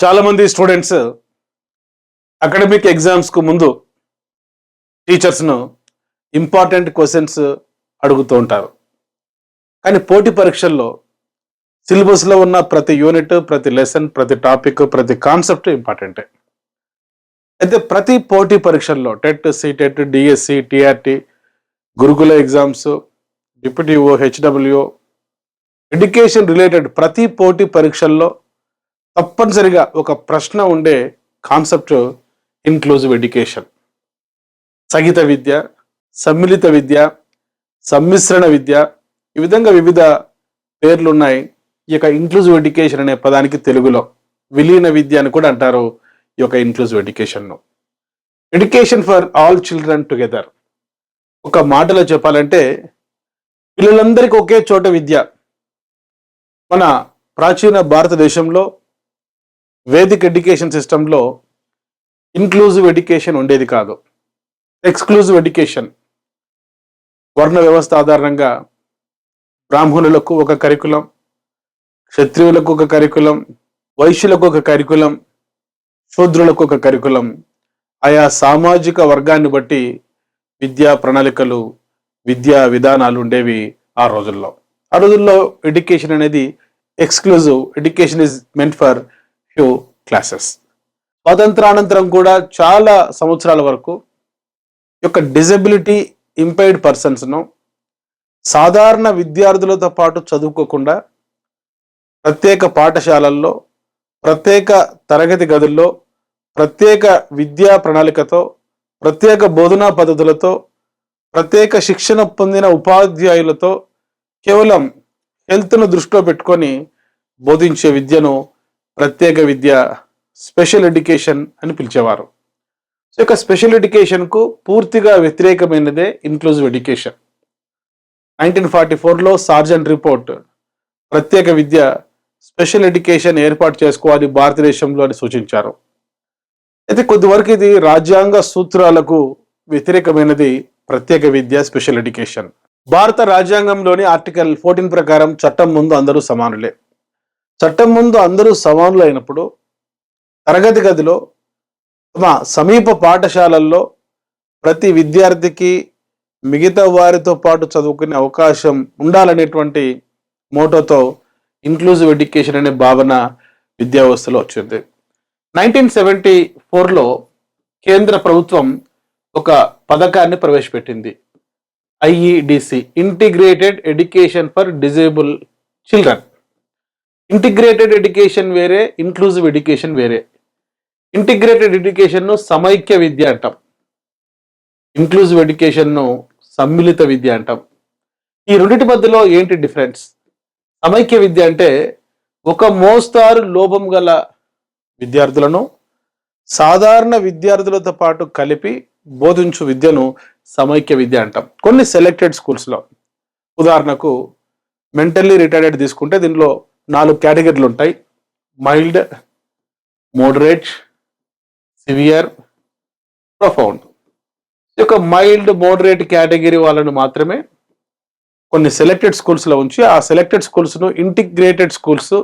చాలామంది students academic ఎగ్జామ్స్కు ముందు టీచర్స్ను important questions అడుగుతూ ఉంటారు. కానీ పోటీ పరీక్షల్లో సిలబస్లో ఉన్న ప్రతి యూనిట్, ప్రతి లెసన్, ప్రతి టాపిక్, ప్రతి కాన్సెప్ట్ ఇంపార్టెంటే. అయితే ప్రతి పోటీ పరీక్షల్లో టెట్, సీటెట్, డిఎస్సి, టిఆర్టీ, గురుకుల ఎగ్జామ్స్, డిప్యూటీఓ, హెచ్డబ్ల్యూఓ, ఎడ్యుకేషన్ రిలేటెడ్ ప్రతి పోటీ పరీక్షల్లో తప్పనిసరిగా ఒక ప్రశ్న ఉండే కాన్సెప్ట్ ఇన్క్లూజివ్ ఎడ్యుకేషన్. సహిత విద్య, సమ్మిళిత విద్య, సమ్మిశ్రణ విద్య, ఈ విధంగా వివిధ పేర్లు ఉన్నాయి. ఈ యొక్క ఇన్క్లూజివ్ ఎడ్యుకేషన్ అనే పదానికి తెలుగులో విలీన విద్య అని కూడా అంటారు. ఈ యొక్క ఇన్క్లూజివ్ ఎడ్యుకేషన్ను education for all children together. ఒక మాటలో చెప్పాలంటే పిల్లలందరికీ ఒకే చోట విద్య. మన ప్రాచీన భారతదేశంలో వేదిక్ ఎడ్యుకేషన్ సిస్టంలో ఇన్క్లూజివ్ ఎడ్యుకేషన్ ఉండేది కాదు. ఎక్స్క్లూజివ్ ఎడ్యుకేషన్, వర్ణ వ్యవస్థ ఆధారంగా బ్రాహ్మణులకు ఒక కరికులం, క్షత్రియులకు ఒక కరికులం, వైశ్యులకు ఒక కరికులం, శూద్రులకు ఒక కరికులం, ఆయా సామాజిక వర్గాన్ని బట్టి విద్యా ప్రణాళికలు, విద్యా విధానాలు ఉండేవి ఆ రోజుల్లో. ఆ రోజుల్లో ఎడ్యుకేషన్ అనేది exclusive education is meant for few classes. స్వాతంత్రానంతరం కూడా చాలా సంవత్సరాల వరకు యొక్క డిజబిలిటీ ఇంపైర్డ్ పర్సన్స్ను సాధారణ విద్యార్థులతో పాటు చదువుకోకుండా ప్రత్యేక పాఠశాలల్లో, ప్రత్యేక తరగతి గదుల్లో, ప్రత్యేక విద్యా ప్రణాళికతో, ప్రత్యేక బోధనా పద్ధతులతో, ప్రత్యేక శిక్షణ పొందిన ఉపాధ్యాయులతో కేవలం హెల్త్ను దృష్టిలో పెట్టుకొని బోధించే విద్యను ప్రత్యేక విద్య, స్పెషల్ ఎడ్యుకేషన్ అని పిలిచేవారు. సో యొక్క స్పెషల్ ఎడ్యుకేషన్కు పూర్తిగా వ్యతిరేకమైనదే ఇన్క్లూజివ్ ఎడ్యుకేషన్. 1944లో సార్జెంట్ రిపోర్ట్ ప్రత్యేక విద్య, స్పెషల్ ఎడ్యుకేషన్ ఏర్పాటు చేసుకోవాలి భారతదేశంలో అని సూచించారు. అయితే కొద్దివరకు ఇది రాజ్యాంగ సూత్రాలకు వ్యతిరేకమైనది ప్రత్యేక విద్య, స్పెషల్ ఎడ్యుకేషన్. భారత రాజ్యాంగంలోని ఆర్టికల్ 14 ప్రకారం చట్టం ముందు అందరూ సమానులే. చట్టం ముందు అందరూ సమానులు అయినప్పుడు తరగతి గదిలో, తమ సమీప పాఠశాలల్లో ప్రతి విద్యార్థికి మిగతా వారితో పాటు చదువుకునే అవకాశం ఉండాలనేటువంటి మోటోతో ఇన్క్లూజివ్ ఎడ్యుకేషన్ అనే భావన విద్యా వ్యవస్థలో వచ్చింది. 1974లో కేంద్ర ప్రభుత్వం ఒక పథకాన్ని ప్రవేశపెట్టింది. IEDC, integrated education for disable children. Integrated education వేరే, ఇన్క్లూజివ్ ఎడ్యుకేషన్ వేరే. ఇంటిగ్రేటెడ్ ఎడ్యుకేషన్ను సమైక్య విద్య అంటాం, ఇన్క్లూజివ్ ఎడ్యుకేషన్ను సమ్మిళిత విద్య అంటాం. ఈ రెండింటి మధ్యలో ఏంటి డిఫరెన్స్? సమైక్య విద్య అంటే ఒక మోస్తారు లోపం గల విద్యార్థులను సాధారణ విద్యార్థులతో పాటు కలిపి బోధించు విద్యను సమైక్య విద్య అంటాం. కొన్ని సెలెక్టెడ్ స్కూల్స్లో, ఉదాహరణకు మెంటల్లీ రిటార్డెడ్ తీసుకుంటే దీనిలో 4 కేటగిరీలు ఉంటాయి: మైల్డ్, మోడరేట్, సివియర్, ప్రొఫౌండ్. ఈ యొక్క మైల్డ్, మోడరేట్ కేటగిరీ వాళ్ళను మాత్రమే కొన్ని సెలెక్టెడ్ స్కూల్స్లో ఉంచి ఆ సెలెక్టెడ్ స్కూల్స్ను ఇంటిగ్రేటెడ్ స్కూల్స్,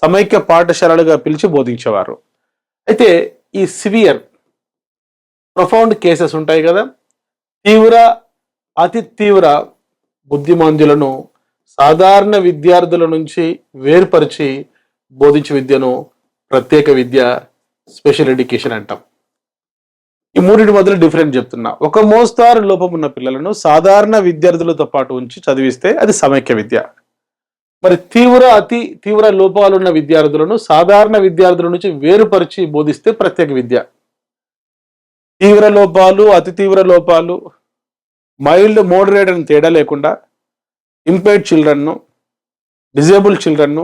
సమైక్య పాఠశాలలుగా పిలిచి బోధించేవారు. అయితే ఈ సివియర్, ప్రొఫౌండ్ కేసెస్ ఉంటాయి కదా, తీవ్ర, అతి తీవ్ర బుద్ధిమాంద్యులను సాధారణ విద్యార్థుల నుంచి వేరుపరిచి బోధించే విద్యను ప్రత్యేక విద్య, స్పెషల్ ఎడ్యుకేషన్ అంటాం. ఈ మూడింటి మధ్యలో డిఫరెంట్ చెప్తున్నా. ఒక మోస్తారు లోపం ఉన్న పిల్లలను సాధారణ విద్యార్థులతో పాటు ఉంచి చదివిస్తే అది సమైక్య విద్య. మరి తీవ్ర, అతి తీవ్ర లోపాలున్న విద్యార్థులను సాధారణ విద్యార్థుల నుంచి వేరుపరిచి బోధిస్తే ప్రత్యేక విద్య. తీవ్ర లోపాలు, అతి తీవ్ర లోపాలు, మైల్డ్, మోడరేట్ అని తేడా లేకుండా ఇంపైర్డ్ చిల్డ్రన్ను, డిజేబుల్ చిల్డ్రన్ను,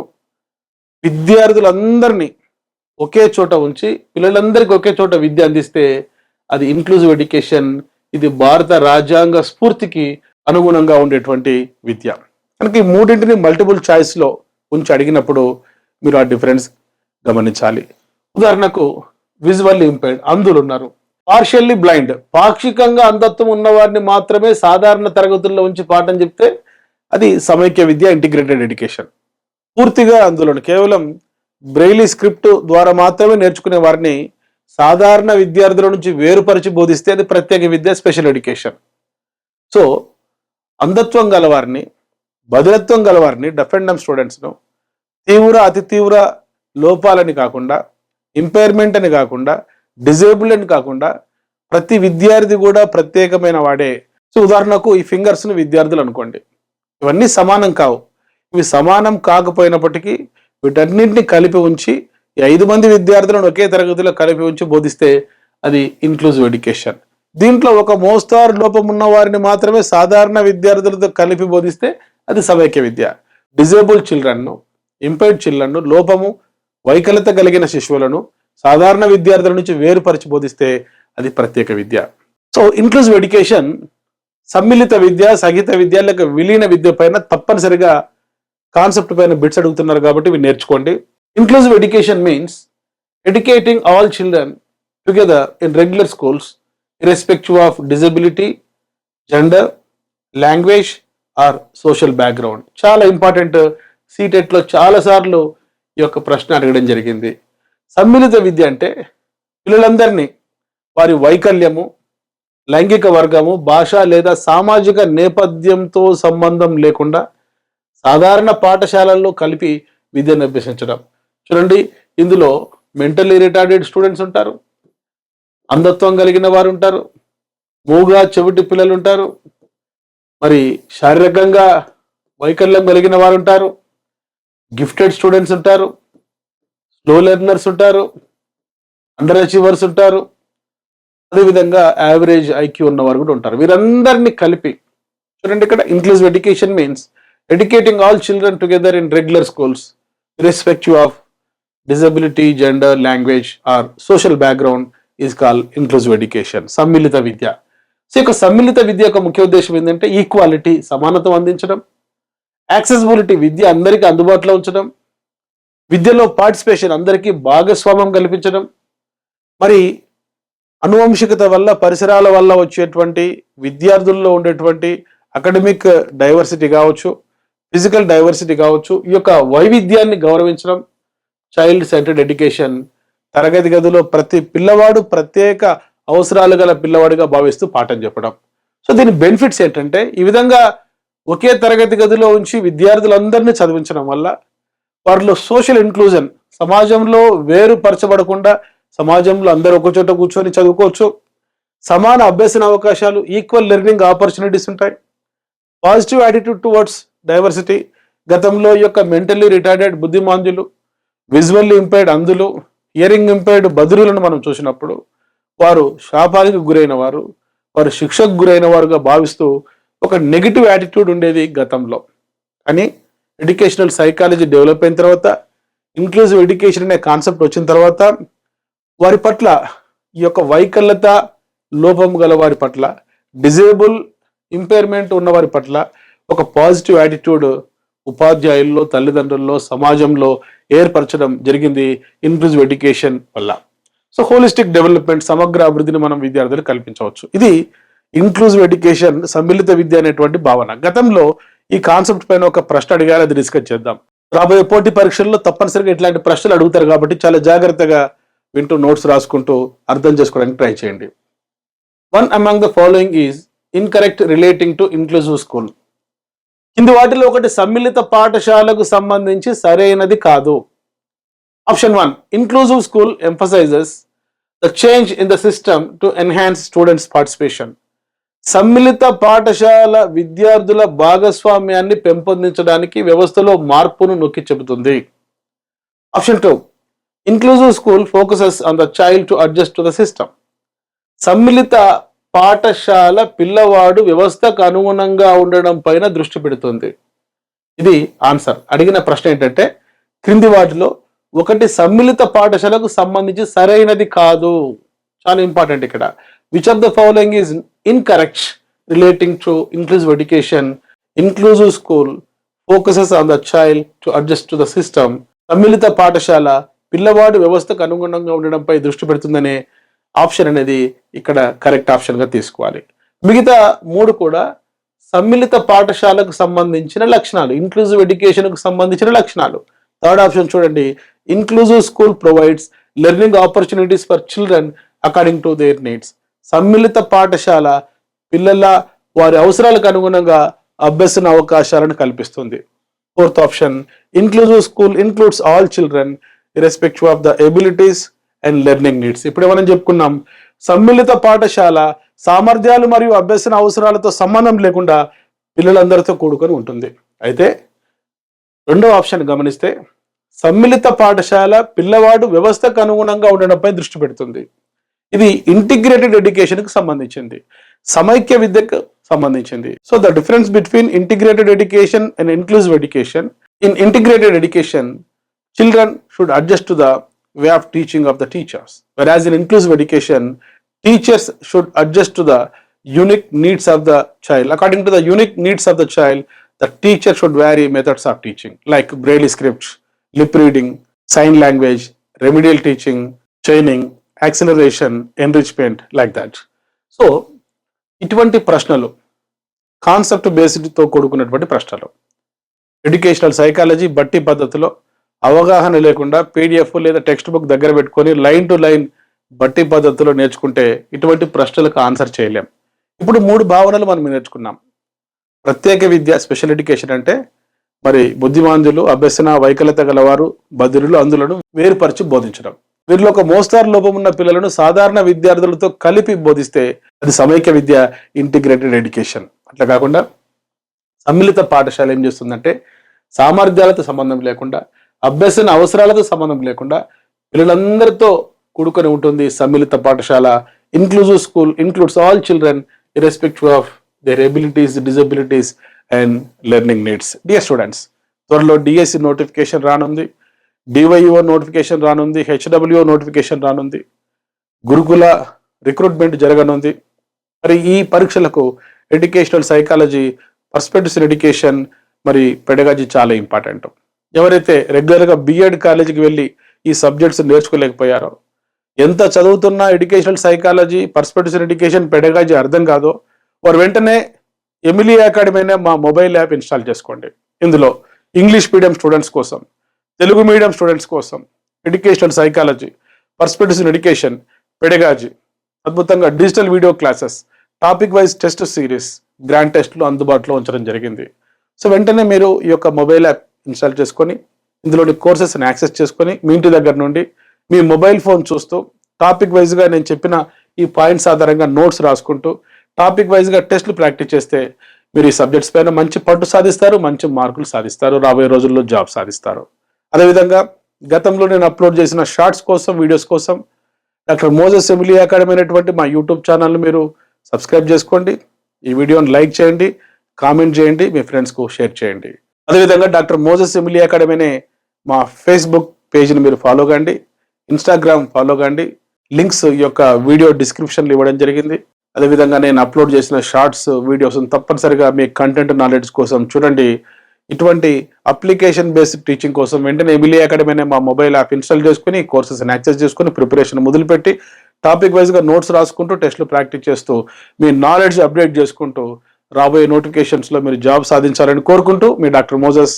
విద్యార్థులందరినీ ఒకే చోట ఉంచి పిల్లలందరికీ ఒకే చోట విద్య అందిస్తే అది ఇన్క్లూజివ్ ఎడ్యుకేషన్. ఇది భారత రాజ్యాంగ స్ఫూర్తికి అనుగుణంగా ఉండేటువంటి విద్య. కనుక ఈ మూడింటిని మల్టిపుల్ చాయిస్లో ఉంచి అడిగినప్పుడు మీరు ఆ డిఫరెన్స్ గమనించాలి. ఉదాహరణకు విజువల్లీ ఇంపైర్డ్, అంధులు ఉన్నారు. పార్షియల్లీ బ్లైండ్, పాక్షికంగా అంధత్వం ఉన్న వారిని మాత్రమే సాధారణ తరగతుల్లో ఉంచి పాఠం చెప్తే అది సమైక్య విద్య, ఇంటిగ్రేటెడ్ ఎడ్యుకేషన్. పూర్తిగా అందులో కేవలం బ్రెయిలీ స్క్రిప్ట్ ద్వారా మాత్రమే నేర్చుకునే వారిని సాధారణ విద్యార్థుల నుంచి వేరుపరిచి బోధిస్తే అది ప్రత్యేక విద్య, స్పెషల్ ఎడ్యుకేషన్. సో అంధత్వం గలవారిని, బధిరత్వం గలవారిని, డెఫ్ అండ్ డమ్ స్టూడెంట్స్ను తీవ్ర అతి తీవ్ర లోపాలని కాకుండా, ఇంపైర్మెంట్ అని కాకుండా, డిజేబుల్ అని కాకుండా ప్రతి విద్యార్థి కూడా ప్రత్యేకమైన వాడే. సో ఉదాహరణకు ఈ ఫింగర్స్ను విద్యార్థులు అనుకోండి, ఇవన్నీ సమానం కావు. ఇవి సమానం కాకపోయినప్పటికీ వీటన్నింటినీ కలిపి ఉంచి ఈ 5 మంది విద్యార్థులను ఒకే తరగతిలో కలిపి ఉంచి బోధిస్తే అది ఇన్క్లూజివ్ ఎడ్యుకేషన్. దీంట్లో ఒక మోస్తారు లోపం ఉన్న వారిని మాత్రమే సాధారణ విద్యార్థులతో కలిపి బోధిస్తే అది సమైక్య విద్య. డిజేబుల్ చిల్డ్రన్ను, ఇంపైర్డ్ చిల్డ్రన్ను, లోపము వైకల్యత కలిగిన శిశువులను సాధారణ విద్యార్థుల నుంచి వేరుపరిచి బోధిస్తే అది ప్రత్యేక విద్య. సో ఇన్క్లూజివ్ ఎడ్యుకేషన్ సమ్మిళిత విద్య, సహిత విద్య లేక విలీన విద్య పైన తప్పనిసరిగా కాన్సెప్ట్ పైన బిట్స్ అడుగుతున్నారు కాబట్టి ఇవి నేర్చుకోండి. Inclusive education means educating all children together in regular schools irrespective of disability, gender, language or social background. చాలా ఇంపార్టెంట్. సీటెట్లో చాలాసార్లు ఈ యొక్క ప్రశ్న అడగడం జరిగింది. సమ్మిళిత విద్య అంటే పిల్లలందరినీ వారి వైకల్యము, లైంగిక వర్గము, భాష లేదా సామాజిక నేపథ్యంతో సంబంధం లేకుండా సాధారణ పాఠశాలల్లో కలిపి విద్యను అభ్యసించడం. చూడండి, ఇందులో మెంటల్లీ రిటార్డెడ్ స్టూడెంట్స్ ఉంటారు, అంధత్వం కలిగిన వారు ఉంటారు, మూగా చెవిటి పిల్లలు ఉంటారు, మరి శారీరకంగా వైకల్యం కలిగిన వారు ఉంటారు, గిఫ్టెడ్ స్టూడెంట్స్ ఉంటారు, స్లో లెర్నర్స్ ఉంటారు, అండర్ అచీవర్స్ ఉంటారు, అదేవిధంగా యావరేజ్ ఐక్యూ ఉన్నవారు కూడా ఉంటారు. వీరందరినీ కలిపి చూడండి, ఇక్కడ inclusive education means educating all children together in regular schools irrespective of disability, gender, language or social background is call inclusive education, సమ్మిళిత విద్య. సో ఇక సమ్మిళిత విద్య యొక్క ముఖ్య ఉద్దేశం ఏంటంటే ఈక్వాలిటీ, సమానత్వం అందించడం, యాక్సెసిబిలిటీ, విద్య అందరికీ అందుబాటులో ఉంచడం, విద్యలో పార్టిసిపేషన్, అందరికీ భాగస్వామ్యం కల్పించడం, మరి అనువంశికత వల్ల, పరిసరాల వల్ల వచ్చేటువంటి విద్యార్థుల్లో ఉండేటువంటి అకాడమిక్ డైవర్సిటీ కావచ్చు, ఫిజికల్ డైవర్సిటీ కావచ్చు, ఈ యొక్క వైవిధ్యాన్ని గౌరవించడం, చైల్డ్ సెంటర్డ్ ఎడ్యుకేషన్, తరగతి గదిలో ప్రతి పిల్లవాడు ప్రత్యేక అవసరాలు గల పిల్లవాడిగా భావిస్తూ పాఠం చెప్పడం. సో దీని బెనిఫిట్స్ ఏంటంటే ఈ విధంగా ఒకే తరగతి గదిలో ఉంచి విద్యార్థులందరినీ చదివించడం వల్ల వారిలో సోషల్ ఇంక్లూజన్, సమాజంలో వేరుపరచబడకుండా సమాజంలో అందరూ ఒక చోట కూర్చొని చదువుకోవచ్చు, సమాన అభ్యసన అవకాశాలు, ఈక్వల్ లెర్నింగ్ ఆపర్చునిటీస్ ఉంటాయి, పాజిటివ్ యాటిట్యూడ్ టువర్డ్స్ డైవర్సిటీ. గతంలో ఈ యొక్క మెంటల్లీ రిటార్డెడ్ బుద్ధిమాంద్యులు, విజువల్లీ ఇంపైర్డ్ అంధులు, హియరింగ్ ఇంపైర్డ్ బధిరులను మనం చూసినప్పుడు వారు శాపానికి గురైన వారు, వారు శిక్షకు గురైన వారుగా భావిస్తూ ఒక నెగిటివ్ యాటిట్యూడ్ ఉండేది గతంలో. కానీ ఎడ్యుకేషనల్ సైకాలజీ డెవలప్ అయిన తర్వాత, ఇంక్లూజివ్ ఎడ్యుకేషన్ అనే కాన్సెప్ట్ వచ్చిన తర్వాత వారి పట్ల, ఈ యొక్క వైకల్యత లోపం గల వారి పట్ల, డిజేబుల్ ఇంపైర్మెంట్ ఉన్న వారి పట్ల ఒక పాజిటివ్ యాటిట్యూడ్ ఉపాధ్యాయుల్లో, తల్లిదండ్రుల్లో, సమాజంలో ఏర్పరచడం జరిగింది ఇంక్లూజివ్ ఎడ్యుకేషన్ వల్ల. సో హోలిస్టిక్ డెవలప్మెంట్, సమగ్ర అభివృద్ధిని మనం విద్యార్థులకు కల్పించవచ్చు. ఇది ఇంక్లూజివ్ ఎడ్యుకేషన్, సమ్మిళిత విద్య అనేటువంటి భావన. గతంలో ఈ కాన్సెప్ట్ పైన ఒక ప్రశ్న అడిగారు, అది డిస్కస్ చేద్దాం. రాబోయే పోటీ పరీక్షల్లో తప్పనిసరిగా ఇట్లాంటి ప్రశ్నలు అడుగుతారు కాబట్టి చాలా జాగ్రత్తగా వింటూ నోట్స్ రాసుకుంటూ అర్థం చేసుకోవడానికి ట్రై చేయండి. One among the following is incorrect relating to inclusive school. కింది వాటిలో ఒకటి సమ్మిళిత పాఠశాలకు సంబంధించి సరైనది కాదు. Option 1, inclusive school emphasises the change in the system to enhance students participation. సమ్మిళిత పాఠశాల విద్యార్థుల భాగస్వామ్యాన్ని పెంపొందించడానికి వ్యవస్థలో మార్పును నొక్కి చెబుతుంది. Option 2, inclusive school focuses on the child to adjust to the system. సమ్మిళిత పాఠశాల పిల్లవాడు వ్యవస్థకు అనుగుణంగా ఉండడం పైన దృష్టి పెడుతుంది. ఇది ఆన్సర్. అడిగిన ప్రశ్న ఏంటంటే క్రింది వాటిలో ఒకటి సమ్మిళిత పాఠశాలకు సంబంధించి సరైనది కాదు. చాలా ఇంపార్టెంట్ ఇక్కడ. Which of the following is incorrect relating to inclusive education? Inclusive school focuses on the child to adjust to the system. సమ్మిళిత పాఠశాల పిల్లవాడు వ్యవస్థకు అనుగుణంగా ఉండడంపై దృష్టి పెడుతుందనే ఆప్షన్ అనేది ఇక్కడ కరెక్ట్ ఆప్షన్ గా తీసుకోవాలి. మిగతా 3 కూడా సమ్మిళిత పాఠశాలకు సంబంధించిన లక్షణాలు, ఇంక్లూజివ్ ఎడ్యుకేషన్ కు సంబంధించిన లక్షణాలు. థర్డ్ ఆప్షన్ చూడండి, Inclusive school provides learning opportunities for children according to their needs. సమ్మిళిత పాఠశాల పిల్లల వారి అవసరాలకు అనుగుణంగా అభ్యసన అవకాశాలను కల్పిస్తుంది. Fourth option, inclusive school includes all children irrespective of the abilities and learning needs. ఇప్పుడు మనం చెప్పుకున్నాం, సమ్మిళిత పాఠశాల సామర్థ్యాలు మరియు అభ్యసన అవసరాలతో సంబంధం లేకుండా పిల్లలందరితో కూడుకొని ఉంటుంది. అయితే రెండో ఆప్షన్ గమనిస్తే, సమ్మిళిత పాఠశాల పిల్లవాడు వ్యవస్థకు అనుగుణంగా ఉండడంపై దృష్టి పెడుతుంది. ఇది ఇంటిగ్రేటెడ్ ఎడ్యుకేషన్కి సంబంధించింది, సమైక్య విద్యకు సంబంధించింది. So the difference between integrated education and inclusive education, in integrated education children should adjust to the way of teaching of the teachers, whereas in inclusive education teachers should adjust to the unique needs of the child. According to the unique needs of the child, the teacher should vary methods of teaching like braille script, lip reading, sign language, remedial teaching, training, acceleration, enrichment, like that. So ఇటువంటి ప్రశ్నలు concept బేస్డ్తో కూడుకున్నటువంటి ప్రశ్నలు educational psychology బట్టి పద్ధతిలో అవగాహన లేకుండా PDF లేదా text book దగ్గర పెట్టుకొని లైన్ టు లైన్ బట్టి పద్ధతిలో నేర్చుకుంటే ఇటువంటి ప్రశ్నలకు ఆన్సర్ చేయలేం. ఇప్పుడు 3 భావనలు మనం నేర్చుకున్నాం. ప్రత్యేక విద్య, స్పెషల్ ఎడ్యుకేషన్ అంటే మరి బుద్ధిమాంద్యులు, అభ్యసన వైకల్యత గలవారు, బధిరులు, అందులను వేరుపరిచి బోధించడం. వీరిలో ఒక మోస్తారు లోపం ఉన్న పిల్లలను సాధారణ విద్యార్థులతో కలిపి బోధిస్తే అది సమైక్య విద్య, ఇంటిగ్రేటెడ్ ఎడ్యుకేషన్. అట్లా కాకుండా సమ్మిళిత పాఠశాల ఏం చేస్తుందంటే సామర్థ్యాలతో సంబంధం లేకుండా, అభ్యసన అవసరాలతో సంబంధం లేకుండా పిల్లలందరితో కూడుకొని ఉంటుంది సమ్మిళిత పాఠశాల. Inclusive school includes all children irrespective of their abilities, disabilities and learning needs. Dear students, త్వరలో డిఎస్సి నోటిఫికేషన్ రానుంది, డివైఓ నోటిఫికేషన్ రానుంది, హెచ్డబ్ల్యూఓ నోటిఫికేషన్ రానుంది, గురుకుల రిక్రూట్మెంట్ జరగనుంది. మరి ఈ పరీక్షలకు educational psychology, perspectives in education, మరి పెడగాజీ చాలా ఇంపార్టెంట్. ఎవరైతే రెగ్యులర్గా బిఎడ్ కాలేజీకి వెళ్ళి ఈ సబ్జెక్ట్స్ నేర్చుకోలేకపోయారో, ఎంత చదువుతున్నా educational psychology, perspectives in education, pedagogy అర్థం కాదో, వారు వెంటనే ఎమిలీ అకాడమీ అనే మా మొబైల్ యాప్ ఇన్స్టాల్ చేసుకోండి. ఇందులో ఇంగ్లీష్ మీడియం స్టూడెంట్స్ కోసం, తెలుగు మీడియం స్టూడెంట్స్ కోసం educational psychology, perspectives in education, pedagogy, అద్భుతంగా digital video classes, topic wise test series, grand టెస్ట్లు అందుబాటులో ఉంచడం జరిగింది. సో వెంటనే మీరు ఈ యొక్క మొబైల్ యాప్ ఇన్స్టాల్ చేసుకొని ఇందులోని కోర్సెస్ని యాక్సెస్ చేసుకొని మీ ఇంటి దగ్గర నుండి మీ మొబైల్ ఫోన్ చూస్తూ టాపిక్ వైజ్గా నేను చెప్పిన ఈ పాయింట్స్ ఆధారంగా నోట్స్ రాసుకుంటూ టాపిక్ వైజ్గా టెస్ట్లు ప్రాక్టీస్ చేస్తే మీరు ఈ సబ్జెక్ట్స్ పైన మంచి పట్టు సాధిస్తారు, మంచి మార్కులు సాధిస్తారు, రాబోయే రోజుల్లో జాబ్ సాధిస్తారు. అదేవిధంగా గతంలో నేను అప్లోడ్ చేసిన షార్ట్స్ కోసం, వీడియోస్ కోసం డాక్టర్ మోజెస్ ఎమిలీ అకాడమీ అనేటువంటి మా యూట్యూబ్ ఛానల్ని మీరు సబ్స్క్రైబ్ చేసుకోండి. ఈ వీడియోని లైక్ చేయండి, కామెంట్ చేయండి, మీ ఫ్రెండ్స్కు షేర్ చేయండి. అదేవిధంగా డాక్టర్ మోజెస్ ఎమిలీ అకాడమీనే మా ఫేస్బుక్ పేజ్ని మీరు ఫాలో కండి, ఇన్స్టాగ్రామ్ ఫాలో కండి. లింక్స్ ఈ యొక్క వీడియో డిస్క్రిప్షన్లో ఇవ్వడం జరిగింది. అదేవిధంగా నేను అప్లోడ్ చేసిన షార్ట్స్, వీడియోస్ తప్పనిసరిగా మీ కంటెంట్ నాలెడ్జ్ కోసం చూడండి. ఇటువంటి అప్లికేషన్ బేస్డ్ టీచింగ్ కోసం వెంటనే ఎమిలీ అకాడమీ అనే మా మొబైల్ యాప్ ఇన్స్టాల్ చేసుకుని కోర్సెస్ని యాక్సెస్ చేసుకుని ప్రిపరేషన్ మొదలుపెట్టి టాపిక్ వైజ్గా నోట్స్ రాసుకుంటూ టెస్ట్లు ప్రాక్టీస్ చేస్తూ మీ నాలెడ్జ్ అప్డేట్ చేసుకుంటూ రాబోయే నోటిఫికేషన్స్లో మీరు జాబ్ సాధించాలని కోరుకుంటూ మీ doctor Moses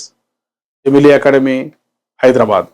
Emily academy, Hyderabad.